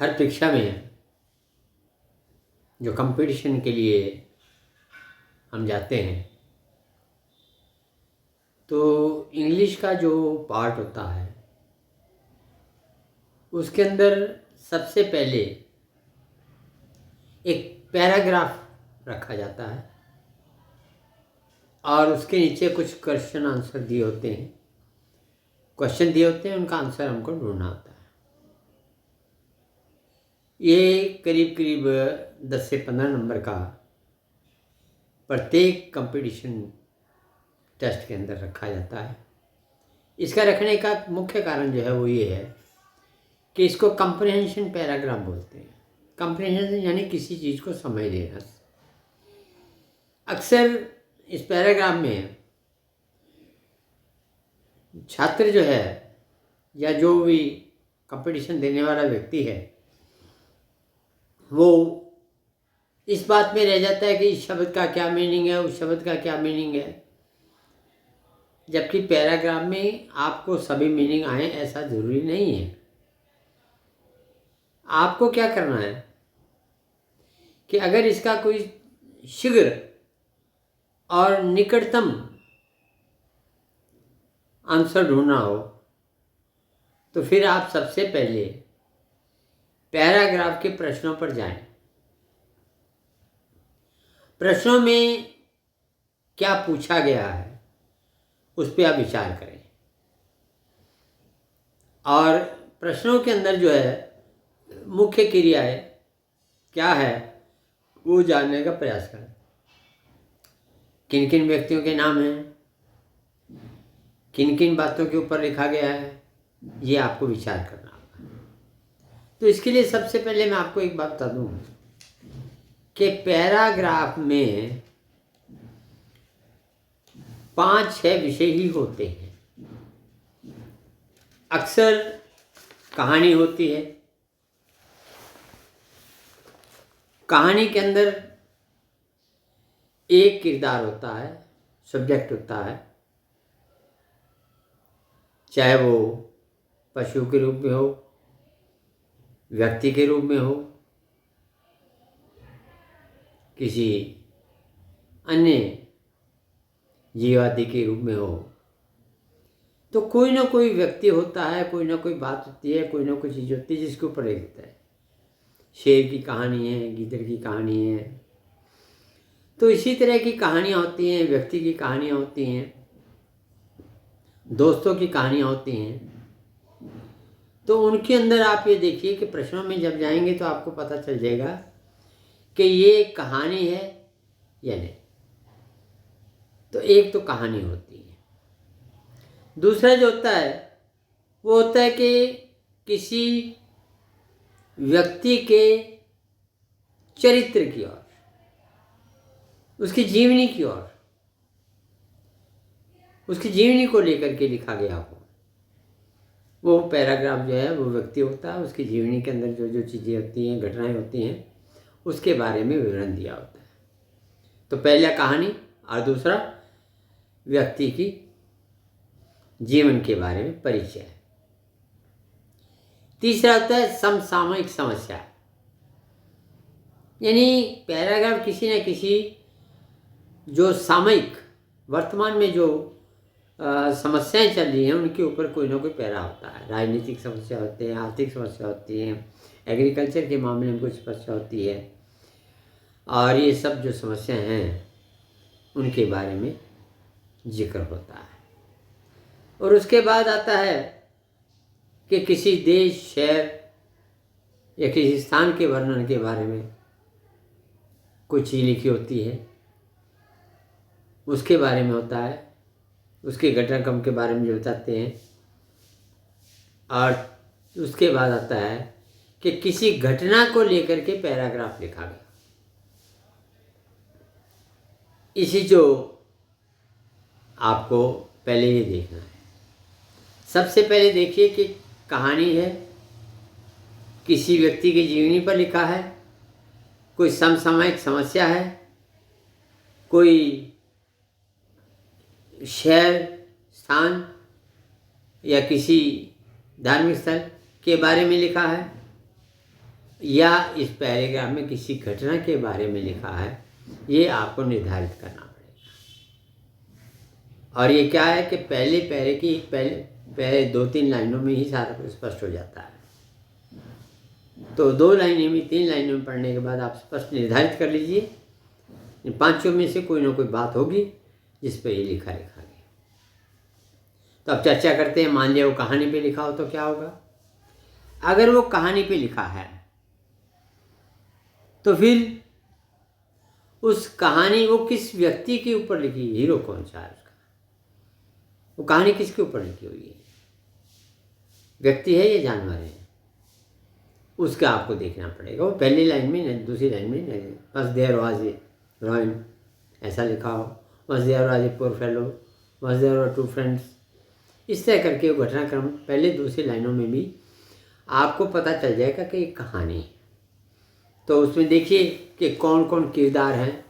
हर परीक्षा में जो कंपटीशन के लिए हम जाते हैं तो इंग्लिश का जो पार्ट होता है उसके अंदर सबसे पहले एक पैराग्राफ रखा जाता है और उसके नीचे कुछ क्वेश्चन आंसर दिए होते हैं। क्वेश्चन दिए होते हैं, उनका आंसर हमको ढूंढना होता है। ये करीब करीब 10 से 15 नंबर का प्रत्येक कंपटीशन टेस्ट के अंदर रखा जाता है। इसका रखने का मुख्य कारण जो है वो ये है कि इसको कंप्रहेंशन पैराग्राफ बोलते हैं। कंप्रहेंशन यानी किसी चीज़ को समझ लेना। अक्सर इस पैराग्राफ में छात्र जो है या जो भी कंपटीशन देने वाला व्यक्ति है वो इस बात में रह जाता है कि इस शब्द का क्या मीनिंग है, उस शब्द का क्या मीनिंग है। जबकि पैराग्राफ में आपको सभी मीनिंग आए ऐसा ज़रूरी नहीं है। आपको क्या करना है कि अगर इसका कोई शीघ्र और निकटतम आंसर ढूंढना हो तो फिर आप सबसे पहले पैराग्राफ के प्रश्नों पर जाएं। प्रश्नों में क्या पूछा गया है उस पर आप विचार करें और प्रश्नों के अंदर जो है मुख्य क्रियाएं क्या है वो जानने का प्रयास करें। किन किन व्यक्तियों के नाम हैं, किन किन बातों के ऊपर लिखा गया है, ये आपको विचार करना होगा। तो इसके लिए सबसे पहले मैं आपको एक बात बता दूं कि पैराग्राफ में 5-6 विषय ही होते हैं। अक्सर कहानी होती है। कहानी के अंदर एक किरदार होता है, सब्जेक्ट होता है, चाहे वो पशु के रूप में हो, व्यक्ति के रूप में हो, किसी अन्य जीवादि के रूप में हो। तो कोई ना कोई व्यक्ति होता है, कोई ना कोई बात होती है, कोई ना कोई चीज़ होती है जिसके ऊपर लिखता है। शेर की कहानी है, गीदड़ की कहानी है। तो इसी तरह की कहानियाँ होती हैं, व्यक्ति की कहानियाँ होती हैं, दोस्तों की कहानियाँ होती हैं। तो उनके अंदर आप ये देखिए कि प्रश्नों में जब जाएंगे तो आपको पता चल जाएगा कि ये कहानी है या नहीं। तो एक तो कहानी होती है। दूसरा जो होता है वो होता है कि किसी व्यक्ति के चरित्र की ओर, उसकी जीवनी की ओर, उसकी जीवनी को लेकर के लिखा गया हो। वो पैराग्राफ जो है वो व्यक्ति होता है, उसकी जीवनी के अंदर जो जो चीज़ें होती हैं, घटनाएं होती हैं, उसके बारे में विवरण दिया होता है। तो पहला कहानी और दूसरा व्यक्ति की जीवन के बारे में परिचय। तीसरा होता है समसामयिक समस्या, यानी पैराग्राफ किसी न किसी जो सामयिक वर्तमान में जो समस्याएं चल रही हैं उनके ऊपर कोई ना कोई पैरा होता है। राजनीतिक समस्या होती है, आर्थिक समस्या होती हैं, एग्रीकल्चर के मामले में कुछ समस्या होती है, और ये सब जो समस्याएं हैं उनके बारे में जिक्र होता है। और उसके बाद आता है कि किसी देश, शहर या किसी स्थान के वर्णन के बारे में कुछ चीज़ लिखी होती है, उसके बारे में होता है, उसके घटनाक्रम के बारे में जो बताते हैं। और उसके बाद आता है कि किसी घटना को लेकर के पैराग्राफ लिखा गया। इसी जो आपको पहले ये देखना है। सबसे पहले देखिए कि कहानी है, किसी व्यक्ति की जीवनी पर लिखा है, कोई समसामयिक समस्या है, कोई शहर, स्थान या किसी धार्मिक स्थल के बारे में लिखा है, या इस पैराग्राफ में किसी घटना के बारे में लिखा है, ये आपको निर्धारित करना पड़ेगा। और ये क्या है कि पहले पैरे की पहले 2-3 लाइनों में ही सारा कुछ स्पष्ट हो जाता है। तो 2 लाइनें में 3 लाइनों में पढ़ने के बाद आप स्पष्ट निर्धारित कर लीजिए, इन 5 में से कोई ना कोई बात होगी जिस पर ये लिखा गया। तो अब चर्चा करते हैं। मान लिया वो कहानी पे लिखा हो तो क्या होगा। अगर वो कहानी पे लिखा है तो फिर उस कहानी वो किस व्यक्ति के ऊपर लिखी, हीरो कौन सा है उसका, वो कहानी किसके ऊपर लिखी हुई है, व्यक्ति है या जानवर है, उसका आपको देखना पड़ेगा। वो पहली लाइन में नहीं, दूसरी लाइन में नहीं, बस देयर वाज ए रॉइन ऐसा लिखा हो, बस there was a poor fellow, बस देयर वर 2 फ्रेंड्स, इस तरह करके वो घटनाक्रम पहले दूसरी लाइनों में भी आपको पता चल जाएगा कि एक कहानी है। तो उसमें देखिए कि कौन कौन किरदार हैं,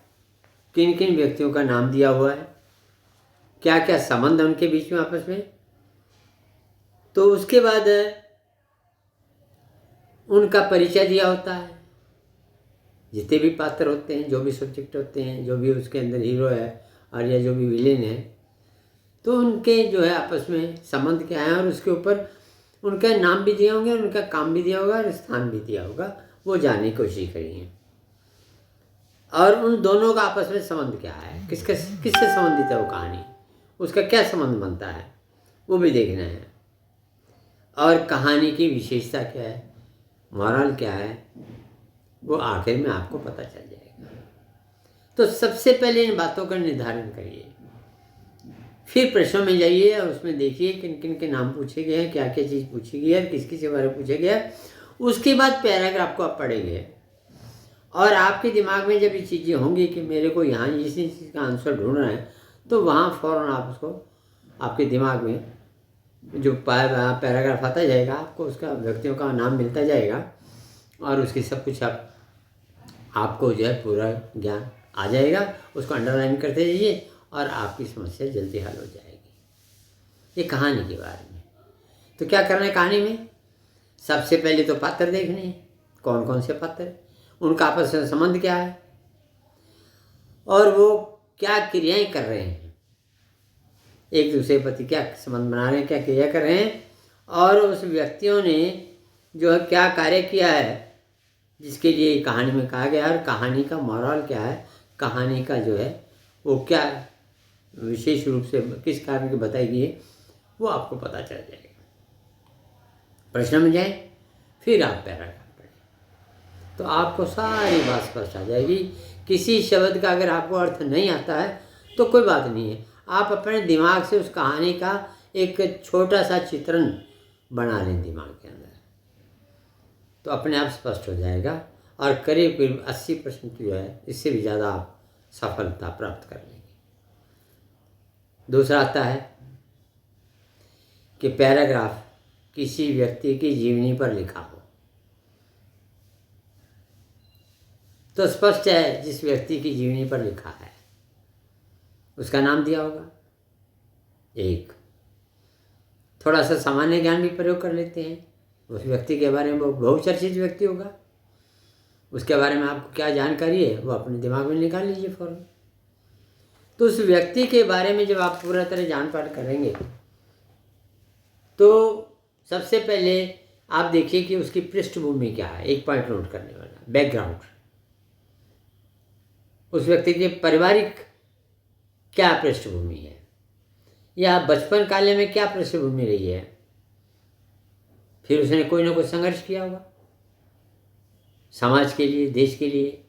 किन किन व्यक्तियों का नाम दिया हुआ है, क्या क्या संबंध है उनके बीच में आपस में। तो उसके बाद उनका परिचय दिया होता है, जितने भी पात्र होते हैं, जो भी सब्जेक्ट होते हैं, जो भी उसके अंदर हीरो है और या जो भी विलेन है, तो उनके जो है आपस में संबंध क्या है, और उसके ऊपर उनका नाम भी दिया होंगे, उनका काम भी दिया होगा और स्थान भी दिया होगा, वो जानने की कोशिश करिए। और उन दोनों का आपस में संबंध क्या है, किससे संबंधित है वो कहानी, उसका क्या संबंध बनता है, वो भी देखना है। और कहानी की विशेषता क्या है, मॉरल क्या है, वो आखिर में आपको पता चल जाएगा। तो सबसे पहले इन बातों का निर्धारण करिए, फिर प्रश्नों में जाइए और उसमें देखिए किन किन के नाम पूछे गए हैं, क्या क्या चीज़ पूछी गई है, किस किस के बारे में पूछा गया है। उसके बाद पैराग्राफ को आप पढ़ेंगे और आपके दिमाग में जब ये चीज़ें होंगी कि मेरे को यहाँ इस चीज़ का आंसर ढूंढना है, तो वहाँ फ़ौरन आप उसको आपके दिमाग में जो पैराग्राफ आता जाएगा, आपको उसका व्यक्तियों का नाम मिलता जाएगा और उसकी सब कुछ आपको जो है पूरा ज्ञान आ जाएगा। उसको अंडरलाइन करते जाइए और आपकी समस्या जल्दी हल हो जाएगी। ये कहानी के बारे में। तो क्या करना है कहानी में, सबसे पहले तो पात्र देखने हैं, कौन कौन से पात्र, उनका आपस में संबंध क्या है और वो क्या क्रियाएं कर रहे हैं, एक दूसरे प्रति क्या संबंध बना रहे हैं, क्या क्रिया कर रहे हैं, और उस व्यक्तियों ने जो है क्या कार्य किया है जिसके लिए कहानी में कहा गया है, और कहानी का मॉरल क्या है, कहानी का जो है वो क्या विशेष रूप से किस कारण की बताई गई है, वो आपको पता चल जाएगा। प्रश्न में जाए फिर आप पैराग्राफ पढ़ें तो आपको सारी बात स्पष्ट आ जाएगी। किसी शब्द का अगर आपको अर्थ नहीं आता है तो कोई बात नहीं है, आप अपने दिमाग से उस कहानी का एक छोटा सा चित्रण बना लें दिमाग के अंदर, तो अपने आप स्पष्ट हो जाएगा और करीब करीब 80% जो है, इससे भी ज़्यादा आप सफलता प्राप्त कर लेंगे। दूसरा आता है कि पैराग्राफ किसी व्यक्ति की जीवनी पर लिखा हो, तो स्पष्ट है जिस व्यक्ति की जीवनी पर लिखा है उसका नाम दिया होगा। एक थोड़ा सा सामान्य ज्ञान भी प्रयोग कर लेते हैं, उस व्यक्ति के बारे में वो बहुचर्चित व्यक्ति होगा, उसके बारे में आपको क्या जानकारी है वो अपने दिमाग में निकाल लीजिए फौरन। तो उस व्यक्ति के बारे में जब आप पूरा तरह जान पाठ करेंगे तो सबसे पहले आप देखिए कि उसकी पृष्ठभूमि क्या है, एक पॉइंट नोट करने वाला, बैकग्राउंड, उस व्यक्ति के पारिवारिक क्या पृष्ठभूमि है, या बचपन काल में क्या पृष्ठभूमि रही है, फिर उसने कोई ना कोई संघर्ष किया होगा समाज के लिए, देश के लिए,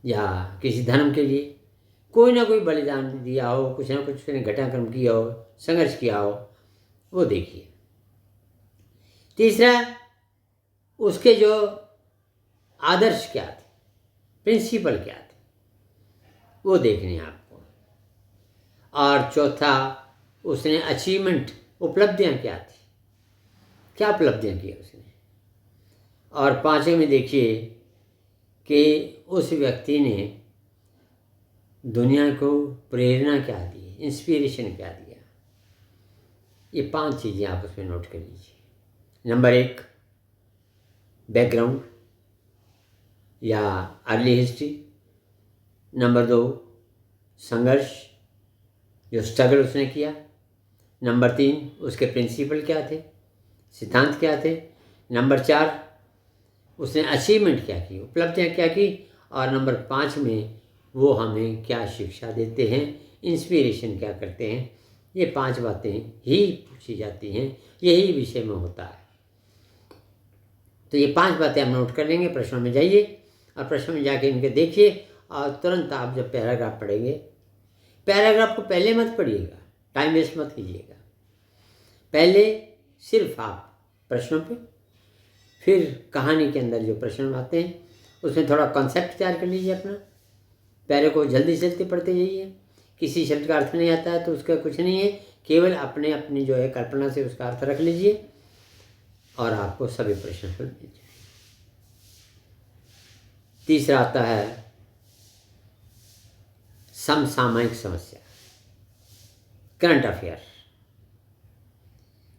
या किसी धर्म के लिए, कोई ना कोई बलिदान दिया हो, कुछ ना कुछ उसने घटनाक्रम किया हो, संघर्ष किया हो, वो देखिए। तीसरा, उसके जो आदर्श क्या थे, प्रिंसिपल क्या थे, वो देखने हैं आपको। और चौथा, उसने अचीवमेंट, उपलब्धियां क्या थी, क्या उपलब्धियां की उसने। और पांचवें में देखिए कि उस व्यक्ति ने दुनिया को प्रेरणा क्या दी, इंस्पिरेशन क्या दिया। ये 5 चीज़ें आप उसमें नोट कर लीजिए। नंबर 1, बैकग्राउंड या अर्ली हिस्ट्री। नंबर 2 संघर्ष, जो स्ट्रगल उसने किया। नंबर 3 उसके प्रिंसिपल क्या थे, सिद्धांत क्या थे। नंबर 4 उसने अचीवमेंट क्या की, उपलब्धियाँ क्या की। और नंबर 5 में वो हमें क्या शिक्षा देते हैं, इंस्पिरेशन क्या करते हैं। ये 5 बातें ही पूछी जाती हैं, यही विषय में होता है। तो ये 5 बातें आप नोट कर लेंगे, प्रश्नों में जाइए और प्रश्नों में जाके इनके देखिए और तुरंत आप जब पैराग्राफ पढ़ेंगे, पैराग्राफ को पहले मत पढ़िएगा, टाइम वेस्ट मत कीजिएगा। पहले सिर्फ आप प्रश्नों पे, फिर कहानी के अंदर जो प्रश्न आते हैं उसमें थोड़ा कॉन्सेप्ट तैयार कर लीजिए अपना। पैरे को जल्दी से जल्दी पढ़ते जाइए। किसी शब्द का अर्थ नहीं आता है तो उसका कुछ नहीं है, केवल अपनी जो है कल्पना से उसका अर्थ रख लीजिए और आपको सभी प्रश्न मिल जाएंगे। तीसरा आता है समसामयिक समस्या, करंट अफेयर।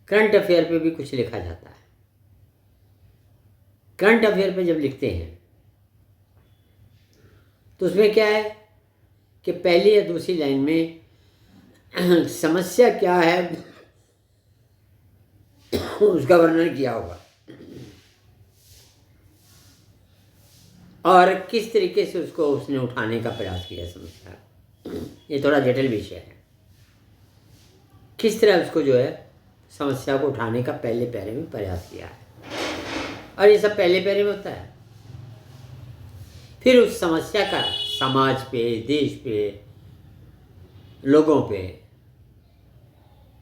करंट अफेयर पे भी कुछ लिखा जाता है। करंट अफेयर पे जब लिखते हैं तो उसमें क्या है कि पहली या दूसरी लाइन में समस्या क्या है उसका वर्णन किया होगा और किस तरीके से उसको उसने उठाने का प्रयास किया। समस्या ये थोड़ा जटिल विषय है, किस तरह उसको जो है समस्या को उठाने का पहले पैरे में प्रयास किया है, और ये सब पहले पैरे में होता है। फिर उस समस्या का समाज पे, देश पे, लोगों पे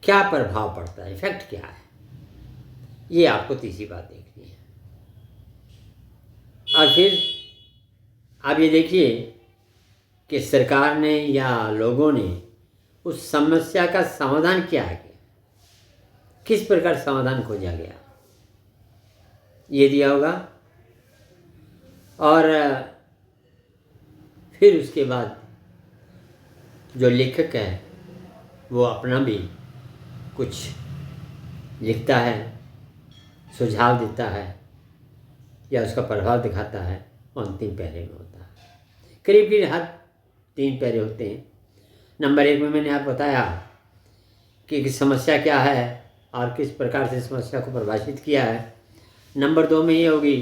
क्या प्रभाव पड़ता है, इफेक्ट क्या है, ये आपको तीसरी बात देखनी है। और फिर आप ये देखिए कि सरकार ने या लोगों ने उस समस्या का समाधान क्या है, किस प्रकार समाधान खोजा गया, ये दिया होगा। और फिर उसके बाद जो लेखक है वो अपना भी कुछ लिखता है, सुझाव देता है या उसका प्रभाव दिखाता है, वो अंतिम पैरे में होता है। करीब करीब हर 3 पैरे होते हैं। नंबर 1 में मैंने आपको बताया कि समस्या क्या है और किस प्रकार से समस्या को परिभाषित किया है। नंबर 2 में ये होगी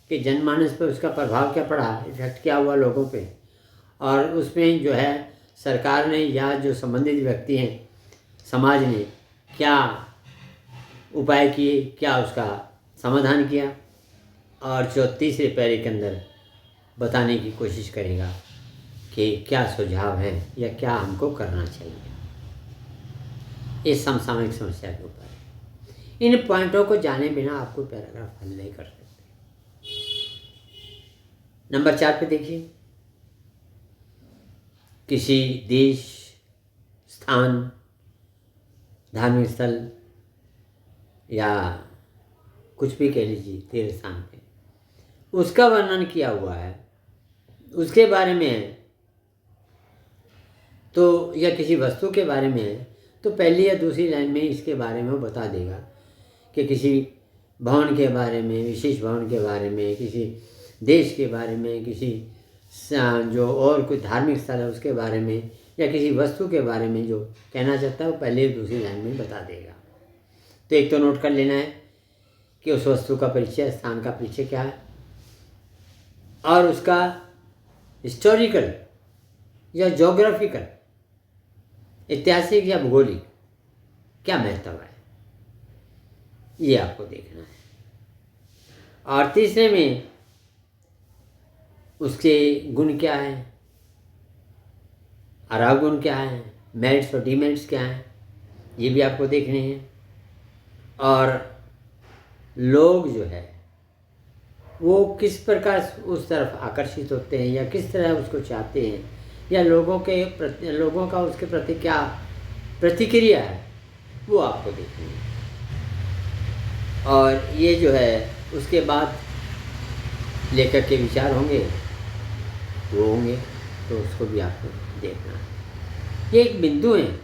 कि जनमानस पर उसका प्रभाव क्या पड़ा, इफेक्ट क्या हुआ लोगों पे, और उसमें जो है सरकार ने या जो संबंधित व्यक्ति हैं समाज ने क्या उपाय किए, क्या उसका समाधान किया। और जो तीसरे पैरे के अंदर बताने की कोशिश करेगा कि क्या सुझाव है या क्या हमको करना चाहिए इस समसामयिक समस्या के ऊपर। इन पॉइंटों को जाने बिना आप कोई पैराग्राफ हल नहीं कर सकते। नंबर 4 पे देखिए, किसी देश, स्थान, धार्मिक स्थल या कुछ भी कह लीजिए तीर्थ स्थान पे उसका वर्णन किया हुआ है, उसके बारे में है तो, या किसी वस्तु के बारे में है तो पहली या दूसरी लाइन में इसके बारे में वो बता देगा कि किसी भवन के बारे में, विशेष भवन के बारे में, किसी देश के बारे में, किसी जो और कोई धार्मिक स्थल है उसके बारे में, या किसी वस्तु के बारे में जो कहना चाहता है वो पहले या दूसरी लाइन में बता देगा। तो एक तो नोट कर लेना है कि उस वस्तु का परिचय, स्थान का परिचय क्या है और उसका हिस्टोरिकल या ज्योग्राफिकल, ऐतिहासिक या भूगोलिक क्या महत्व है, ये आपको देखना है। और तीसरे में उसके गुण क्या हैं, अवगुण क्या हैं, मेरिट्स और डीमेरिट्स क्या हैं, ये भी आपको देखने हैं। और लोग जो है वो किस प्रकार उस तरफ आकर्षित होते हैं या किस तरह उसको चाहते हैं, या लोगों का उसके प्रति क्या प्रतिक्रिया है, वो आपको देखनी है। और ये जो है उसके बाद लेखक के विचार होंगे, वो होंगे, तो उसको भी आपको देखना है। ये एक बिंदु हैं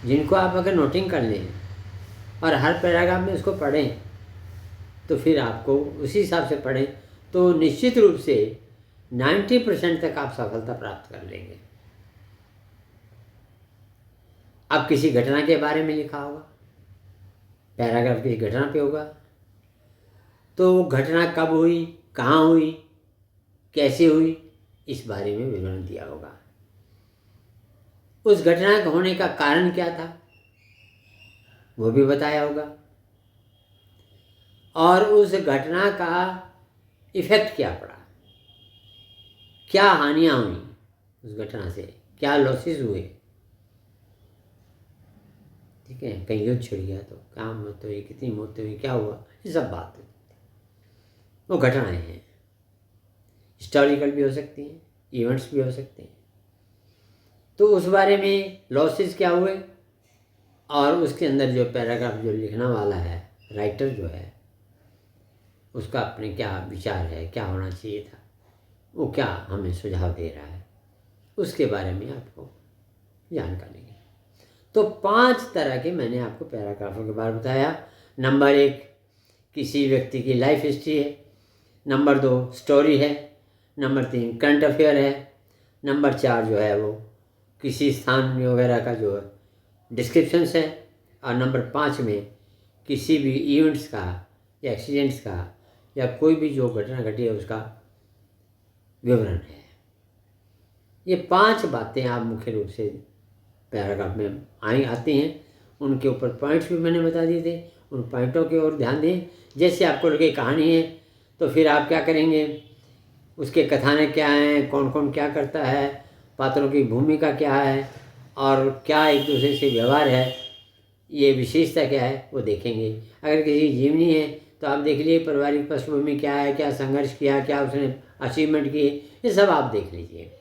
जिनको आप अगर नोटिंग कर लें और हर पैराग्राफ में उसको पढ़ें तो फिर आपको उसी हिसाब से पढ़ें तो निश्चित रूप से 90% तक आप सफलता प्राप्त कर लेंगे। अब किसी घटना के बारे में लिखा होगा, पैराग्राफ किसी घटना पे होगा, तो वो घटना कब हुई, कहाँ हुई, कैसे हुई, इस बारे में विवरण दिया होगा। उस घटना के होने का कारण क्या था वो भी बताया होगा, और उस घटना का इफेक्ट क्या पड़ा, क्या हानियां हुई उस घटना से, क्या लॉसेस हुए, ठीक है, कहीं युद्ध छिड़ गया तो क्या मौत हुई, कितनी मौत हुई, क्या हुआ, ये सब बात है। वो घटनाएं हैं, हिस्टोरिकल भी हो सकती हैं, इवेंट्स भी हो सकते हैं। तो उस बारे में लॉसेस क्या हुए, और उसके अंदर जो पैराग्राफ जो लिखने वाला है, राइटर जो है, उसका अपने क्या विचार है, क्या होना चाहिए था, वो क्या हमें सुझाव दे रहा है, उसके बारे में आपको जानकारी है। तो 5 तरह के मैंने आपको पैराग्राफों के बारे में बताया। नंबर 1 किसी व्यक्ति की लाइफ हिस्ट्री है, नंबर 2 स्टोरी है, नंबर 3 करंट अफेयर है, नंबर 4 जो है वो किसी स्थान वगैरह का जो डिस्क्रिप्शंस है, और नंबर 5 में किसी भी इवेंट्स का या एक्सीडेंट्स का या कोई भी जो घटना घटी है उसका विवरण है। ये 5 बातें आप मुख्य रूप से पैराग्राफ में आती हैं। उनके ऊपर पॉइंट्स भी मैंने बता दिए थे, उन पॉइंटों की ओर ध्यान दें। जैसे आपको लगे कहानी है तो फिर आप क्या करेंगे, उसके कथानक क्या हैं, कौन कौन क्या करता है, पात्रों की भूमिका क्या है, और क्या एक दूसरे से व्यवहार है, ये विशेषता क्या है, वो देखेंगे। अगर किसी जीवनी है तो आप देख लीजिए पारिवारिक पृष्ठभूमि क्या है, क्या संघर्ष किया, क्या उसने अचीवमेंट किए, ये सब आप देख लीजिए।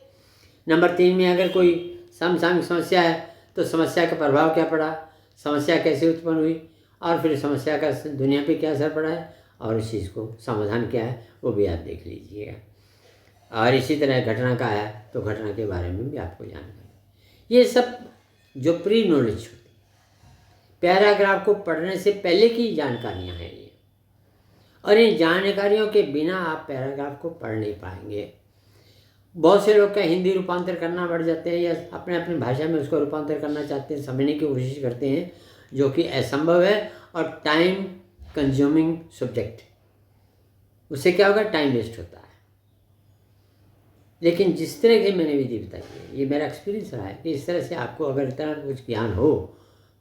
नंबर 3 में अगर कोई समसामयिक समस्या है तो समस्या का प्रभाव क्या पड़ा, समस्या कैसे उत्पन्न हुई, और फिर समस्या का दुनिया पे क्या असर पड़ा है, और इस चीज़ को समाधान क्या है वो भी आप देख लीजिएगा। और इसी तरह घटना का है तो घटना के बारे में भी आपको जानकारी। ये सब जो प्री नॉलेज होती, पैराग्राफ को पढ़ने से पहले की जानकारियाँ हैं ये, और इन जानकारियों के बिना आप पैराग्राफ को पढ़ नहीं पाएंगे। बहुत से लोग का हिंदी रूपांतर करना बढ़ जाते हैं या अपने अपनी भाषा में उसको रूपांतर करना चाहते हैं, समझने की कोशिश करते हैं, जो कि असंभव है और टाइम कंज्यूमिंग सब्जेक्ट। उससे क्या होगा, टाइम वेस्ट होता है। लेकिन जिस तरह की मैंने विधि बताई है, ये मेरा एक्सपीरियंस रहा है कि इस तरह से आपको अगर इतना कुछ ज्ञान हो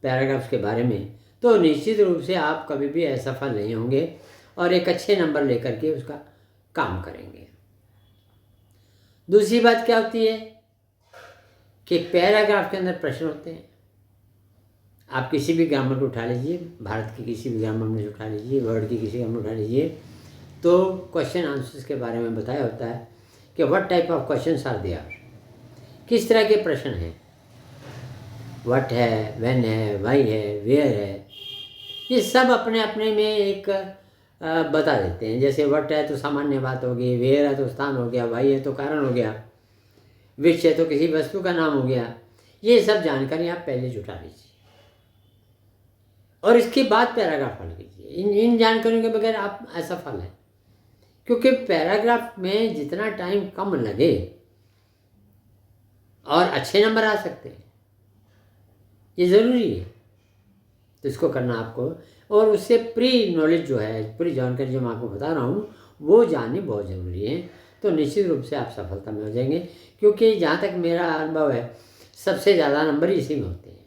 पैराग्राफ्स के बारे में तो निश्चित रूप से आप कभी भी असफल नहीं होंगे और एक अच्छे नंबर लेकर के उसका काम करेंगे। दूसरी बात क्या होती है कि पैराग्राफ के अंदर प्रश्न होते हैं। आप किसी भी ग्रामर को उठा लीजिए, भारत की किसी भी ग्रामर में उठा लीजिए, वर्ड की किसी ग्रामर उठा लीजिए, तो क्वेश्चन आंसर्स के बारे में बताया होता है कि what type of questions are there, किस तरह के प्रश्न हैं। व्हाट है, व्हेन है, व्हाई है, वेयर है, ये सब अपने अपने में एक बता देते हैं। जैसे व्हाट है तो सामान्य बात होगी, वेयर है तो स्थान हो गया, व्हाई है तो कारण हो गया, विच है तो किसी वस्तु का नाम हो गया। ये सब जानकारी आप पहले जुटा लीजिए और इसके बाद पैराग्राफ पढ़ लीजिए। इन जानकारियों के बगैर आप असफल हैं, क्योंकि पैराग्राफ में जितना टाइम कम लगे और अच्छे नंबर आ सकते हैं, ये ज़रूरी है। तो इसको करना आपको, और उससे प्री नॉलेज जो है, पूरी जानकारी जो मैं आपको बता रहा हूँ वो जाननी बहुत ज़रूरी है। तो निश्चित रूप से आप सफलता में हो जाएंगे, क्योंकि जहाँ तक मेरा अनुभव है सबसे ज़्यादा नंबर इसी में होते हैं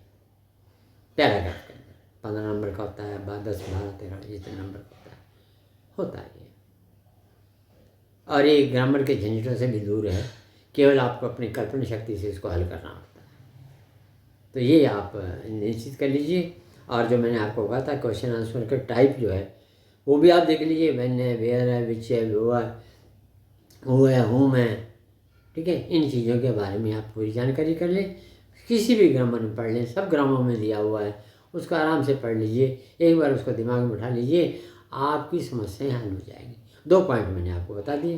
पैराग्राफ के अंदर। 15 नंबर का होता है, 10, 12, 13 जितने नंबर का होता है ये। और ये ग्रामर के झंझटों से भी दूर है, केवल आपको अपनी कल्पना शक्ति से इसको हल करना होता है। तो ये आप निश्चित कर लीजिए। और जो मैंने आपको कहा था क्वेश्चन आंसर का टाइप जो है वो भी आप देख लीजिए, व्हेन है, वेयर है, विच है, हु है, होम है, ठीक है। इन चीज़ों के बारे में आप पूरी जानकारी कर लें, किसी भी ग्रामर में पढ़ लें, सब ग्रामर में दिया हुआ है, उसको आराम से पढ़ लीजिए, एक बार उसको दिमाग में बैठा लीजिए, आपकी समस्याएं हल हो जाएंगी। 2 पॉइंट मैंने आपको बता दिए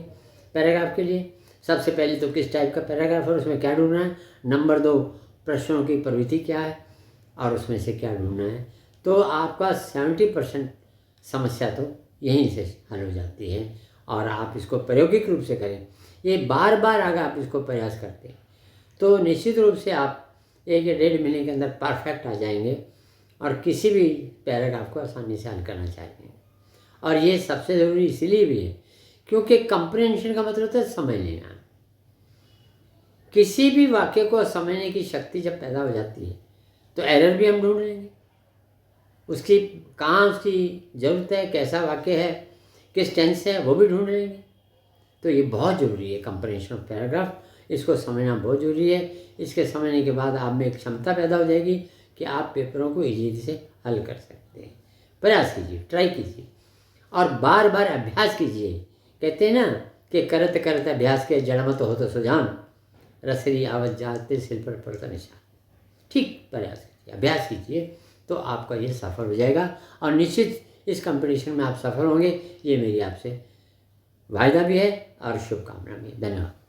पैराग्राफ के लिए। सबसे पहले तो किस टाइप का पैराग्राफ है, उसमें क्या ढूंढना है। नंबर 2 प्रश्नों की प्रवृत्ति क्या है और उसमें से क्या ढूंढना है। तो आपका 70% समस्या तो यहीं से हल हो जाती है। और आप इसको प्रायोगिक रूप से करें, ये बार बार अगर आप इसको प्रयास करते हैं तो निश्चित रूप से आप 1 या 1.5 महीने के अंदर परफेक्ट आ जाएंगे और किसी भी पैराग्राफ को आसानी से हल करना चाहेंगे। और ये सबसे ज़रूरी इसलिए भी है क्योंकि कंप्रिहेंशन का मतलब होता है समझ लेना। किसी भी वाक्य को समझने की शक्ति जब पैदा हो जाती है तो एरर भी हम ढूंढ लेंगे, उसकी कहाँ उसकी ज़रूरत है, कैसा वाक्य है, किस टेंस है, वो भी ढूंढ लेंगे। तो ये बहुत ज़रूरी है कंप्रिहेंशन ऑफ पैराग्राफ, इसको समझना बहुत ज़रूरी है। इसके समझने के बाद आप में एक क्षमता पैदा हो जाएगी कि आप पेपरों को इजीली से हल कर सकते हैं। प्रयास कीजिए, ट्राई कीजिए और बार बार अभ्यास कीजिए। कहते हैं ना कि करत करत अभ्यास के जड़मत हो तो सुजान, रसरी आवत जाते सिर पर पड़ता निशान। ठीक प्रयास कीजिए, अभ्यास कीजिए तो आपका ये सफल हो जाएगा और निश्चित इस कंपटीशन में आप सफल होंगे, ये मेरी आपसे वायदा भी है और शुभकामना भी है। धन्यवाद।